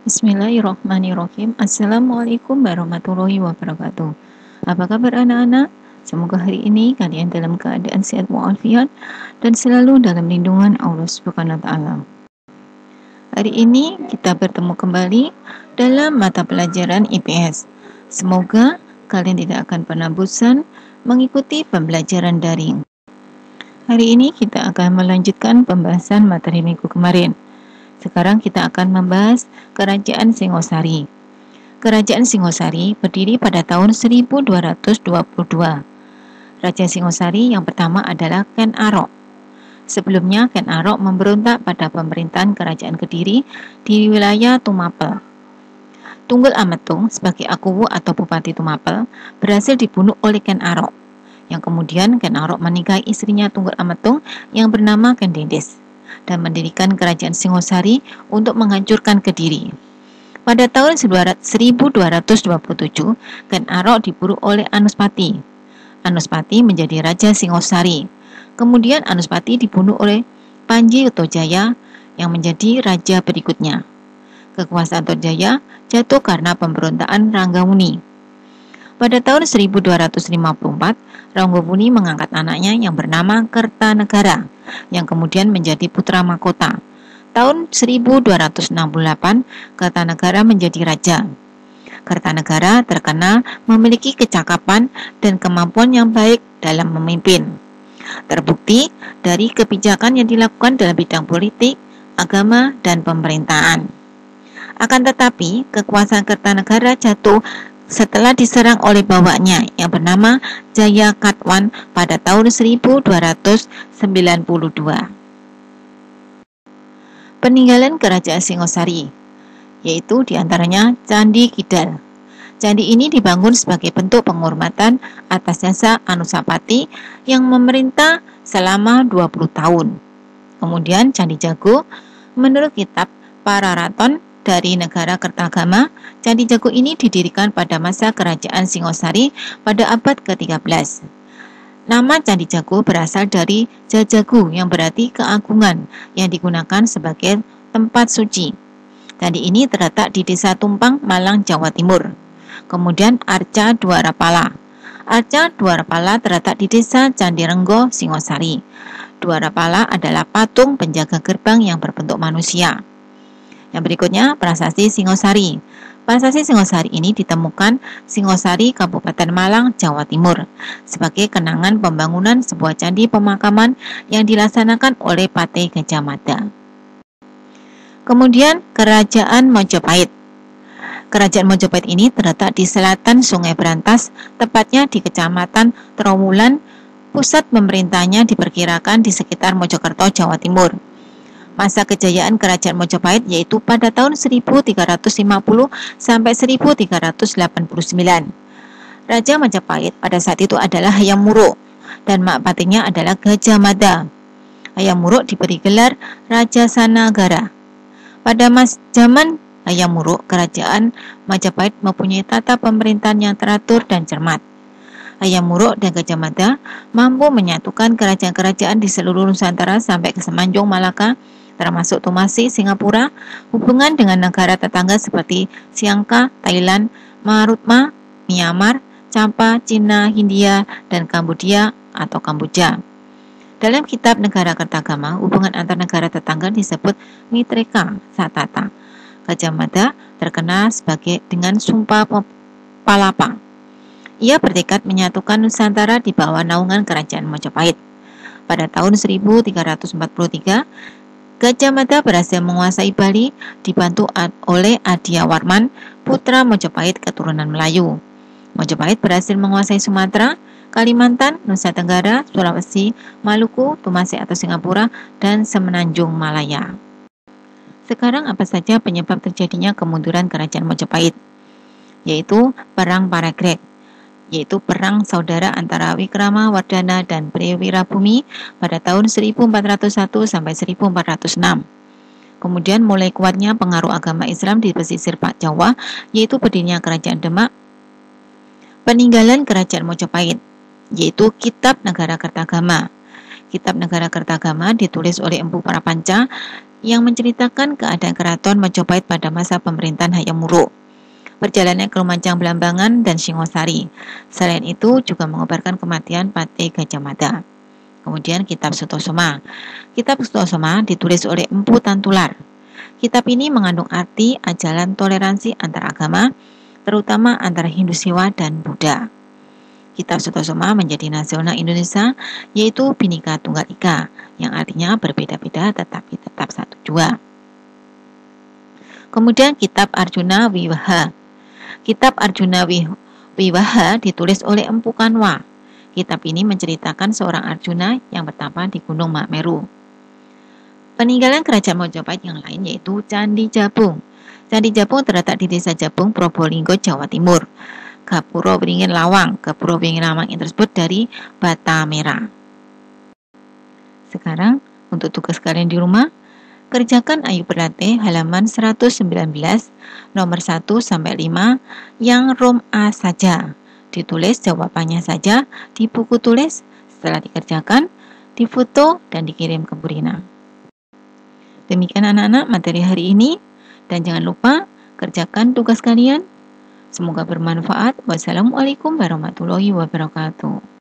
Bismillahirrahmanirrahim. Assalamualaikum warahmatullahi wabarakatuh. Apa kabar anak-anak? Semoga hari ini kalian dalam keadaan sehat walafiat dan selalu dalam lindungan Allah Subhanahu wa taala. Hari ini kita bertemu kembali dalam mata pelajaran IPS. Semoga kalian tidak akan pernah bosan mengikuti pembelajaran daring. Hari ini kita akan melanjutkan pembahasan materi minggu kemarin. Sekarang kita akan membahas Kerajaan Singosari. Kerajaan Singosari berdiri pada tahun 1222. Raja Singosari yang pertama adalah Ken Arok. Sebelumnya Ken Arok memberontak pada pemerintahan Kerajaan Kediri di wilayah Tumapel. Tunggul Ametung sebagai Akuwu atau Bupati Tumapel berhasil dibunuh oleh Ken Arok, yang kemudian Ken Arok menikahi istrinya Tunggul Ametung yang bernama Ken Dendes dan mendirikan Kerajaan Singosari untuk menghancurkan Kediri. Pada tahun 1227, Ken Arok diburu oleh Anuspati. Anuspati menjadi Raja Singosari. Kemudian Anuspati dibunuh oleh Panji Utojaya yang menjadi raja berikutnya. Kekuasaan Tojaya jatuh karena pemberontakan Ranggawuni. Pada tahun 1254, Ranggawuni mengangkat anaknya yang bernama Kertanegara, yang kemudian menjadi putra mahkota. Tahun 1268, Kertanegara menjadi raja. Kertanegara terkenal memiliki kecakapan dan kemampuan yang baik dalam memimpin. Terbukti dari kebijakan yang dilakukan dalam bidang politik, agama, dan pemerintahan. Akan tetapi, kekuasaan Kertanegara jatuh setelah diserang oleh bapaknya yang bernama Jaya Katwan pada tahun 1292. Peninggalan Kerajaan Singosari, yaitu diantaranya Candi Kidal. Candi ini dibangun sebagai bentuk penghormatan atas jasa Anusapati yang memerintah selama 20 tahun. Kemudian Candi Jago, menurut kitab Pararaton dari negara Kertagama, Candi Jago ini didirikan pada masa Kerajaan Singosari pada abad ke-13. Nama Candi Jago berasal dari Jajagu yang berarti keagungan yang digunakan sebagai tempat suci. Candi ini terletak di Desa Tumpang, Malang, Jawa Timur. Kemudian Arca Dwarapala. Arca Dwarapala terletak di Desa Candirenggo, Singosari. Dwarapala adalah patung penjaga gerbang yang berbentuk manusia. Yang berikutnya, Prasasti Singosari. Prasasti Singosari ini ditemukan Singosari, Kabupaten Malang, Jawa Timur, sebagai kenangan pembangunan sebuah candi pemakaman yang dilaksanakan oleh Patih Gajah Mada. Kemudian, Kerajaan Mojopahit. Kerajaan Mojopahit ini terletak di selatan Sungai Brantas, tepatnya di Kecamatan Trowulan. Pusat pemerintahnya diperkirakan di sekitar Mojokerto, Jawa Timur. Masa kejayaan Kerajaan Mojopahit yaitu pada tahun 1350 sampai 1389. Raja Majapahit pada saat itu adalah Hayam Wuruk dan mak patihnya adalah Gajah Mada. Hayam Wuruk diberi gelar Raja Sanagara. Pada zaman Hayam Wuruk, Kerajaan Majapahit mempunyai tata pemerintahan yang teratur dan cermat. Hayam Wuruk dan Gajah Mada mampu menyatukan kerajaan-kerajaan di seluruh Nusantara sampai ke Semenanjung Malaka, termasuk Tumasi, Singapura, hubungan dengan negara tetangga seperti Siangka, Thailand, Marutma, Myanmar, Champa, Cina, Hindia, dan Kambodia atau Kamboja. Dalam kitab Negara Kertagama, hubungan antar negara tetangga disebut Mitreka Satata. Gajah Mada terkenal dengan Sumpah Palapa. Ia bertekad menyatukan Nusantara di bawah naungan Kerajaan Majapahit. Pada tahun 1343, Gajah Mada berhasil menguasai Bali, dibantu oleh Adiyawarman, putra Majapahit keturunan Melayu. Majapahit berhasil menguasai Sumatera, Kalimantan, Nusa Tenggara, Sulawesi, Maluku, Tumasi atau Singapura, dan Semenanjung Malaya. Sekarang apa saja penyebab terjadinya kemunduran Kerajaan Majapahit? Yaitu Perang Paragreg, yaitu perang saudara antara Wikramawardhana dan Brewirabumi pada tahun 1401 sampai 1406. Kemudian mulai kuatnya pengaruh agama Islam di pesisir Jawa, yaitu berdirinya Kerajaan Demak. Peninggalan Kerajaan Majapahit, yaitu Kitab Negara Kertagama. Kitab Negara Kertagama ditulis oleh Empu Prapanca yang menceritakan keadaan keraton Majapahit pada masa pemerintahan Hayam Wuruk, perjalanan ke Lumajang Belambangan dan Singosari. Selain itu juga mengabarkan kematian Patih Gajah Mada. Kemudian Kitab Sutosoma. Kitab Sutosoma ditulis oleh Empu Tantular. Kitab ini mengandung arti ajaran toleransi antar agama, terutama antara Hindu Siwa dan Buddha. Kitab Sutosoma menjadi nasional Indonesia, yaitu Bhinneka Tunggal Ika, yang artinya berbeda-beda tetapi tetap satu jua. Kemudian Kitab Arjuna Wiwaha. Kitab Arjuna Wiwaha ditulis oleh Empu Kanwa. Kitab ini menceritakan seorang Arjuna yang bertapa di Gunung Mameru. Peninggalan kerajaan Majapahit yang lain yaitu Candi Jabung. Candi Jabung terletak di Desa Jabung, Probolinggo, Jawa Timur. Gapura Wringin Lawang. Gapura Wringin Lawang yang tersebut dari bata merah. Sekarang untuk tugas kalian di rumah, kerjakan Ayo Berlatih halaman 119 nomor 1 sampai 5 yang rom A saja. Ditulis jawabannya saja di buku tulis. Setelah dikerjakan, difoto dan dikirim ke Bu Rina. Demikian anak-anak materi hari ini, dan jangan lupa kerjakan tugas kalian. Semoga bermanfaat. Wassalamualaikum warahmatullahi wabarakatuh.